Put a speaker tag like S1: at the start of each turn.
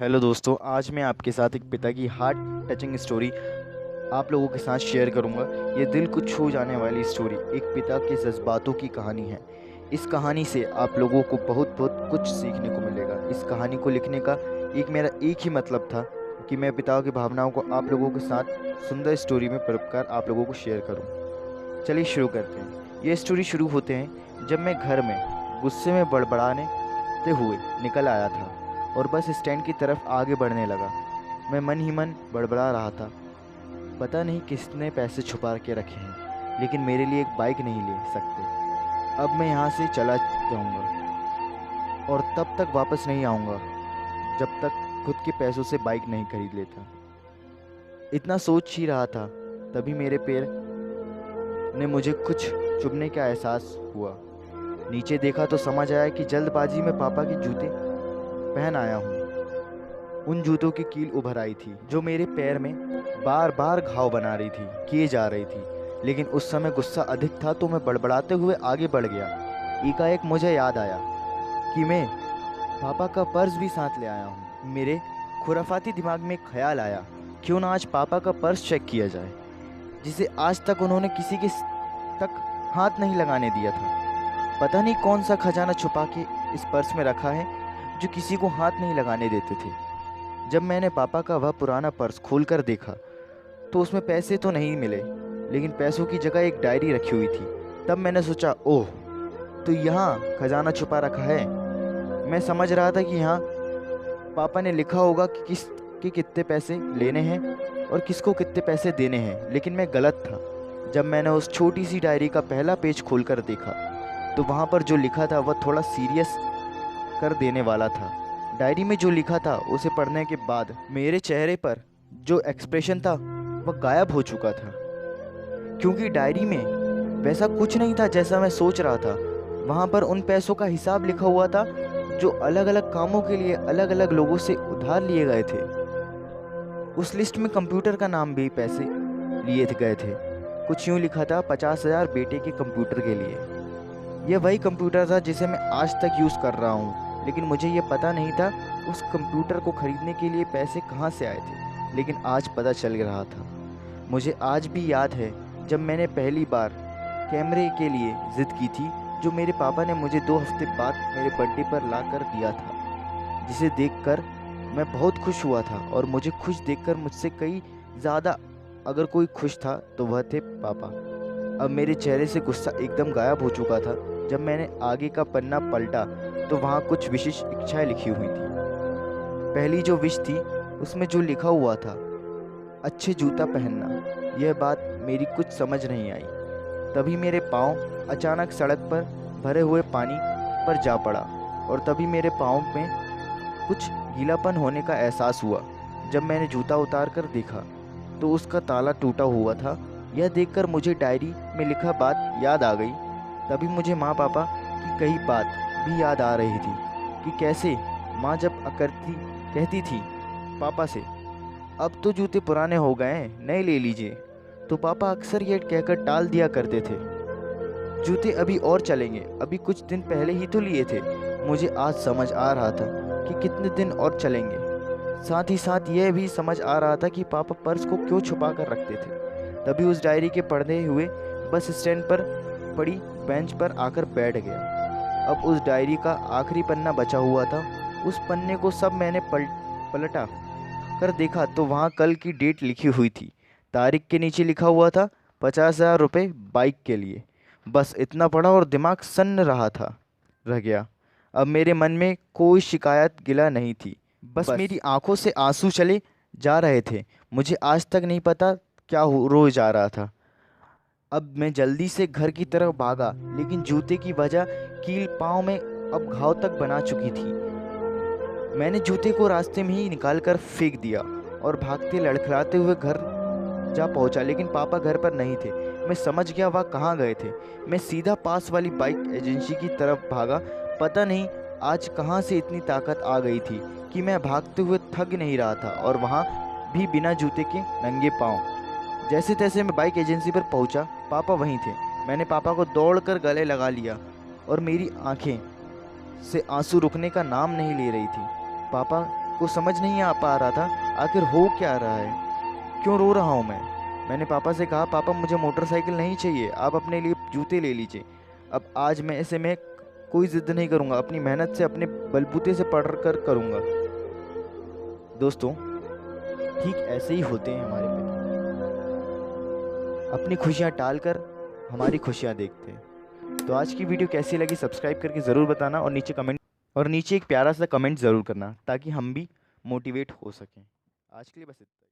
S1: Hello दोस्तों, आज मैं आपके साथ एक पिता की हार्ट टचिंग स्टोरी आप लोगों के साथ शेयर करूंगा। ये दिल को छू जाने वाली स्टोरी एक पिता के जज्बातों की कहानी है। इस कहानी से आप लोगों को बहुत बहुत कुछ सीखने को मिलेगा। इस कहानी को लिखने का मेरा एक ही मतलब था कि मैं पिता की भावनाओं को आप लोगों के साथ सुंदर स्टोरी में पढ़कर आप लोगों को शेयर करूँ। चलिए शुरू करते हैं। ये स्टोरी शुरू होते हैं जब मैं घर में गुस्से में बड़बड़ाने हुए निकल आया था और बस स्टैंड की तरफ आगे बढ़ने लगा। मैं मन ही मन बड़बड़ा रहा था, पता नहीं किसने पैसे छुपा के रखे हैं, लेकिन मेरे लिए एक बाइक नहीं ले सकते। अब मैं यहाँ से चला जाऊँगा और तब तक वापस नहीं आऊँगा जब तक खुद के पैसों से बाइक नहीं खरीद लेता। इतना सोच ही रहा था, तभी मेरे पैर ने मुझे कुछ चुभने का एहसास हुआ। नीचे देखा तो समझ आया कि जल्दबाजी में पापा के जूते पहन आया हूँ। उन जूतों की कील उभर आई थी जो मेरे पैर में बार बार घाव बना रही थी किए जा रही थी। लेकिन उस समय गुस्सा अधिक था तो मैं बड़बड़ाते हुए आगे बढ़ गया। एकाएक मुझे याद आया कि मैं पापा का पर्स भी साथ ले आया हूँ। मेरे खुराफाती दिमाग में एक ख्याल आया, क्यों ना आज पापा का पर्स चेक किया जाए, जिसे आज तक उन्होंने किसी के तक हाथ नहीं लगाने दिया था। पता नहीं कौन सा खजाना छुपा के इस पर्स में रखा है जो किसी को हाथ नहीं लगाने देते थे। जब मैंने पापा का वह पुराना पर्स खोलकर देखा तो उसमें पैसे तो नहीं मिले, लेकिन पैसों की जगह एक डायरी रखी हुई थी। तब मैंने सोचा, ओह, तो यहाँ खजाना छुपा रखा है। मैं समझ रहा था कि यहाँ पापा ने लिखा होगा कि किस के कितने पैसे लेने हैं और किसको कितने पैसे देने हैं, लेकिन मैं गलत था। जब मैंने उस छोटी सी डायरी का पहला पेज खोलकर देखा तो वहाँ पर जो लिखा था वह थोड़ा सीरियस कर देने वाला था। डायरी में जो लिखा था उसे पढ़ने के बाद मेरे चेहरे पर जो एक्सप्रेशन था वह गायब हो चुका था, क्योंकि डायरी में वैसा कुछ नहीं था जैसा मैं सोच रहा था। वहाँ पर उन पैसों का हिसाब लिखा हुआ था जो अलग अलग कामों के लिए अलग अलग लोगों से उधार लिए गए थे। उस लिस्ट में कंप्यूटर का नाम भी पैसे लिए गए थे। कुछ यूँ लिखा था, 50,000 बेटे के कंप्यूटर के लिए। यह वही कंप्यूटर था जिसे मैं आज तक यूज़ कर रहा हूँ, लेकिन मुझे यह पता नहीं था उस कंप्यूटर को खरीदने के लिए पैसे कहाँ से आए थे। लेकिन आज पता चल रहा था। मुझे आज भी याद है जब मैंने पहली बार कैमरे के लिए ज़िद की थी, जो मेरे पापा ने मुझे 2 हफ्ते बाद मेरे बर्थडे पर ला कर दिया था, जिसे देखकर मैं बहुत खुश हुआ था। और मुझे खुश देखकर मुझसे कई ज़्यादा अगर कोई खुश था तो वह थे पापा। अब मेरे चेहरे से गुस्सा एकदम गायब हो चुका था। जब मैंने आगे का पन्ना पलटा तो वहाँ कुछ विशेष इच्छाएं लिखी हुई थी। पहली जो विश थी उसमें जो लिखा हुआ था, अच्छे जूता पहनना। यह बात मेरी कुछ समझ नहीं आई। तभी मेरे पाँव अचानक सड़क पर भरे हुए पानी पर जा पड़ा और तभी मेरे पाँव में कुछ गीलापन होने का एहसास हुआ। जब मैंने जूता उतार कर देखा तो उसका ताला टूटा हुआ था। यह देखकर मुझे डायरी में लिखा बात याद आ गई। तभी मुझे माँ पापा की कही बात भी याद आ रही थी कि कैसे माँ जब कहती थी पापा से, अब तो जूते पुराने हो गए हैं, नए ले लीजिए, तो पापा अक्सर यह कहकर टाल दिया करते थे, जूते अभी और चलेंगे, अभी कुछ दिन पहले ही तो लिए थे। मुझे आज समझ आ रहा था कि कितने दिन और चलेंगे। साथ ही साथ यह भी समझ आ रहा था कि पापा पर्स को क्यों छुपा कर रखते थे। तभी उस डायरी के पढ़ते हुए बस स्टैंड पर पड़ी बेंच पर आकर बैठ गया। अब उस डायरी का आखिरी पन्ना बचा हुआ था। उस पन्ने को सब मैंने पलटा कर देखा तो वहाँ कल की डेट लिखी हुई थी। तारीख के नीचे लिखा हुआ था 50,000 रुपये बाइक के लिए। बस इतना पढ़ा और दिमाग सन्न रह गया। अब मेरे मन में कोई शिकायत गिला नहीं थी, बस मेरी आंखों से आंसू चले जा रहे थे। मुझे आज तक नहीं पता क्या रो जा रहा था। अब मैं जल्दी से घर की तरफ भागा, लेकिन जूते की वजह कील पाँव में अब घाव तक बना चुकी थी। मैंने जूते को रास्ते में ही निकाल कर फेंक दिया और भागते लड़खड़ाते हुए घर जा पहुंचा, लेकिन पापा घर पर नहीं थे। मैं समझ गया वह कहाँ गए थे। मैं सीधा पास वाली बाइक एजेंसी की तरफ भागा। पता नहीं आज कहाँ से इतनी ताकत आ गई थी कि मैं भागते हुए थक नहीं रहा था, और वहाँ भी बिना जूते के नंगे पाँव। जैसे तैसे मैं बाइक एजेंसी पर पहुँचा। पापा वहीं थे। मैंने पापा को दौड़कर गले लगा लिया और मेरी आंखें से आंसू रुकने का नाम नहीं ले रही थी। पापा को समझ नहीं आ पा रहा था आखिर हो क्या रहा है, क्यों रो रहा हूँ मैं। मैंने पापा से कहा, पापा मुझे मोटरसाइकिल नहीं चाहिए, आप अपने लिए जूते ले लीजिए। अब आज मैं कोई ज़िद नहीं करूँगा, अपनी मेहनत से अपने बलबूते से पढ़ कर करूँगा। दोस्तों, ठीक ऐसे ही होते हैं हमारे पिता, अपनी खुशियाँ टाल कर हमारी खुशियाँ देखते हैं। तो आज की वीडियो कैसी लगी सब्सक्राइब करके ज़रूर बताना, और नीचे एक प्यारा सा कमेंट ज़रूर करना ताकि हम भी मोटिवेट हो सकें। आज के लिए बस इतना ही।